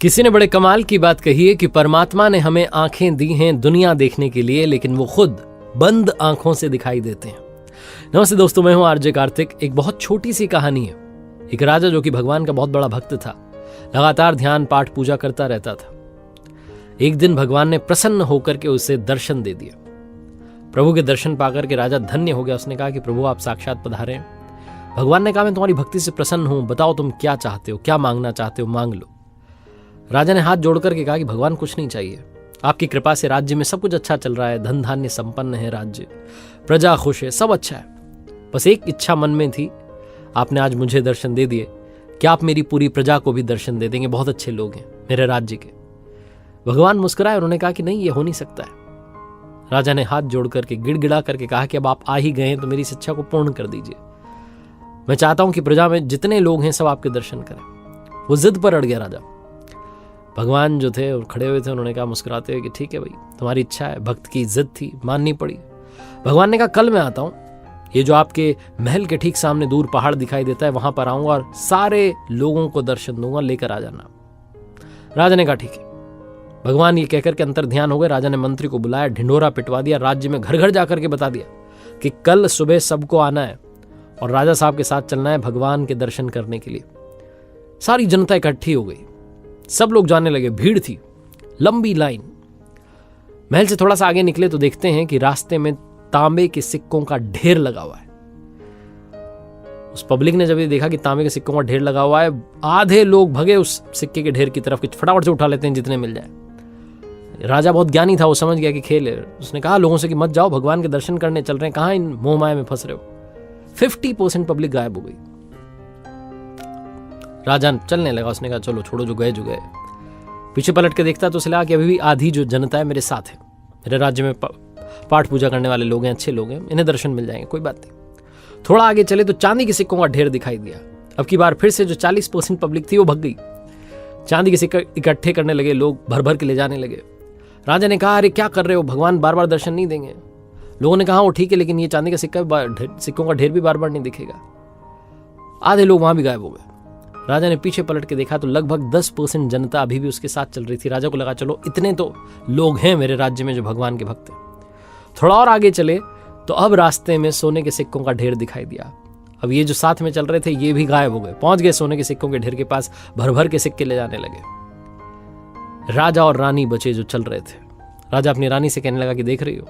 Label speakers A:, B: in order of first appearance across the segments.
A: किसी ने बड़े कमाल की बात कही है कि परमात्मा ने हमें आंखें दी हैं दुनिया देखने के लिए, लेकिन वो खुद बंद आंखों से दिखाई देते हैं। नमस्ते दोस्तों, मैं हूं आरजे कार्तिक। एक बहुत छोटी सी कहानी है। एक राजा जो कि भगवान का बहुत बड़ा भक्त था, लगातार ध्यान पाठ पूजा करता रहता था। एक दिन भगवान ने प्रसन्न होकर के उसे दर्शन दे दिया। प्रभु के दर्शन पाकर के राजा धन्य हो गया। उसने कहा कि प्रभु आप साक्षात पधारे हैं। भगवान ने कहा मैं तुम्हारी भक्ति से प्रसन्न हूं, बताओ तुम क्या चाहते हो, क्या मांगना चाहते हो, मांग लो। राजा ने हाथ जोड़ करके कहा कि भगवान कुछ नहीं चाहिए, आपकी कृपा से राज्य में सब कुछ अच्छा चल रहा है, धन धान्य संपन्न है राज्य, प्रजा खुश है, सब अच्छा है। बस एक इच्छा मन में थी, आपने आज मुझे दर्शन दे दिए, क्या आप मेरी पूरी प्रजा को भी दर्शन दे देंगे? बहुत अच्छे लोग हैं मेरे राज्य के। भगवान मुस्कुराए, उन्होंने कहा कि नहीं, ये हो नहीं सकता है। राजा ने हाथ जोड़ करके गिड़गिड़ा करके कहा कि अब आप आ ही गए हैं तो मेरी इस इच्छा को पूर्ण कर दीजिए। मैं चाहता हूं कि प्रजा में जितने लोग हैं सब आपके दर्शन करें। वो जिद पर अड़ गया राजा। भगवान जो थे और खड़े हुए थे, उन्होंने कहा मुस्कुराते हुए कि ठीक है भाई, तुम्हारी इच्छा है। भक्त की जिद थी, माननी पड़ी। भगवान ने कहा कल मैं आता हूं, ये जो आपके महल के ठीक सामने दूर पहाड़ दिखाई देता है वहां पर आऊंगा और सारे लोगों को दर्शन दूंगा, लेकर आ जाना। राजा ने कहा ठीक है। भगवान ये कहकर के अंतर ध्यान हो गए। राजा ने मंत्री को बुलाया, ढिंढोरा पिटवा दिया, राज्य में घर घर जाकर के बता दिया कि कल सुबह सबको आना है और राजा साहब के साथ चलना है भगवान के दर्शन करने के लिए। सारी जनता इकट्ठी हो गई, सब लोग जाने लगे। भीड़ थी, लंबी लाइन। महल से थोड़ा सा आगे निकले तो देखते हैं कि रास्ते में तांबे के सिक्कों का ढेर लगा हुआ है। उस पब्लिक ने जब ये देखा कि तांबे के सिक्कों का ढेर लगा हुआ है, आधे लोग भगे उस सिक्के के ढेर की तरफ कि फटाफट से उठा लेते हैं जितने मिल जाए। राजा बहुत ज्ञानी था, वो समझ गया कि खेल है। उसने कहा लोगों से कि मत जाओ, भगवान के दर्शन करने चल रहे हैं, कहां इन मोह माया में फंस रहे हो। 50% पब्लिक गायब हो गई। राजा चलने लगा। उसने कहा चलो छोड़ो, जो गए जो गए। पीछे पलट के देखता तो उसे लगा कि अभी भी आधी जो जनता है मेरे साथ है, मेरे राज्य में पाठ पूजा करने वाले लोग हैं, अच्छे लोग हैं, इन्हें दर्शन मिल जाएंगे, कोई बात नहीं। थोड़ा आगे चले तो चांदी के सिक्कों का ढेर दिखाई दिया। अब की बार फिर से जो 40% पब्लिक थी वो भग गई। चांदी के सिक्के इकट्ठे करने लगे लोग, भर भर के ले जाने लगे। राजा ने कहा अरे क्या कर रहे हो, भगवान बार बार दर्शन नहीं देंगे। लोगों ने कहा वो ठीक है, लेकिन ये चांदी का सिक्कों का ढेर भी बार बार नहीं दिखेगा। आधे लोग वहां भी गायब हो गए। राजा ने पीछे पलट के देखा तो लगभग 10% जनता अभी भी उसके साथ चल रही थी। राजा को लगा चलो इतने तो लोग हैं मेरे राज्य में जो भगवान के भक्त हैं। थोड़ा और आगे चले तो अब रास्ते में सोने के सिक्कों का ढेर दिखाई दिया। अब ये जो साथ में चल रहे थे ये भी गायब हो गए, पहुंच गए सोने के सिक्कों के ढेर के पास, भर भर के सिक्के ले जाने लगे। राजा और रानी बचे जो चल रहे थे। राजा अपनी रानी से कहने लगा कि देख रही हो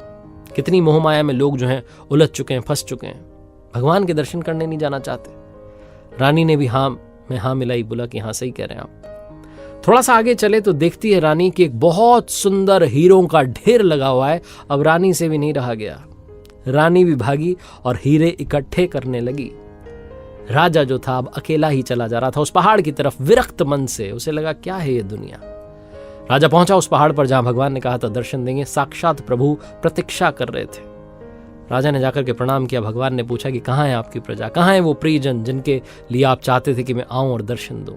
A: कितनी मोहमाया में लोग जो हैं उलझ चुके हैं, फंस चुके हैं, भगवान के दर्शन करने नहीं जाना चाहते। रानी ने भी हाँ मिलाई, बोला कि हाँ सही कह रहे हैं आप। थोड़ा सा आगे चले तो देखती है रानी कि एक बहुत सुंदर हीरों का ढेर लगा हुआ है। अब रानी से भी नहीं रहा गया, रानी भी भागी और हीरे इकट्ठे करने लगी। राजा जो था अब अकेला ही चला जा रहा था उस पहाड़ की तरफ, विरक्त मन से। उसे लगा क्या है ये दुनिया। राजा पहुंचा उस पहाड़ पर जहां भगवान ने कहा था दर्शन देंगे। साक्षात प्रभु प्रतीक्षा कर रहे थे। राजा ने जाकर के प्रणाम किया। भगवान ने पूछा कि कहां है आपकी प्रजा, कहां है वो प्रियजन जिनके लिए आप चाहते थे कि मैं आऊं और दर्शन दूं।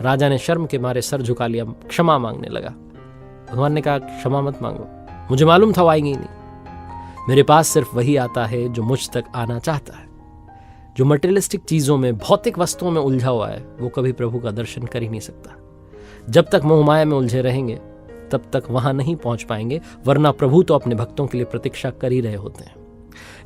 A: राजा ने शर्म के मारे सर झुका लिया, क्षमा मांगने लगा। भगवान ने कहा क्षमा मत मांगो, मुझे मालूम था वो आएंगे ही नहीं। मेरे पास सिर्फ वही आता है जो मुझ तक आना चाहता है। जो मटेरियलिस्टिक चीजों में, भौतिक वस्तुओं में उलझा हुआ है वो कभी प्रभु का दर्शन कर ही नहीं सकता। जब तक मोह माया में उलझे रहेंगे तब तक वहां नहीं पहुंच पाएंगे, वरना प्रभु तो अपने भक्तों के लिए प्रतीक्षा कर ही रहे होते हैं।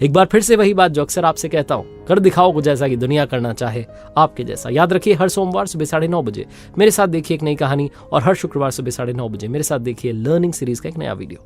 A: एक बार फिर से वही बात जो अक्सर आपसे कहता हूं, कर दिखाओ कुछ जैसा कि दुनिया करना चाहे आपके जैसा। याद रखिए हर सोमवार सुबह 9:30 बजे मेरे साथ देखिए एक नई कहानी, और हर शुक्रवार सुबह 9:30 बजे मेरे साथ देखिए लर्निंग सीरीज का एक नया वीडियो।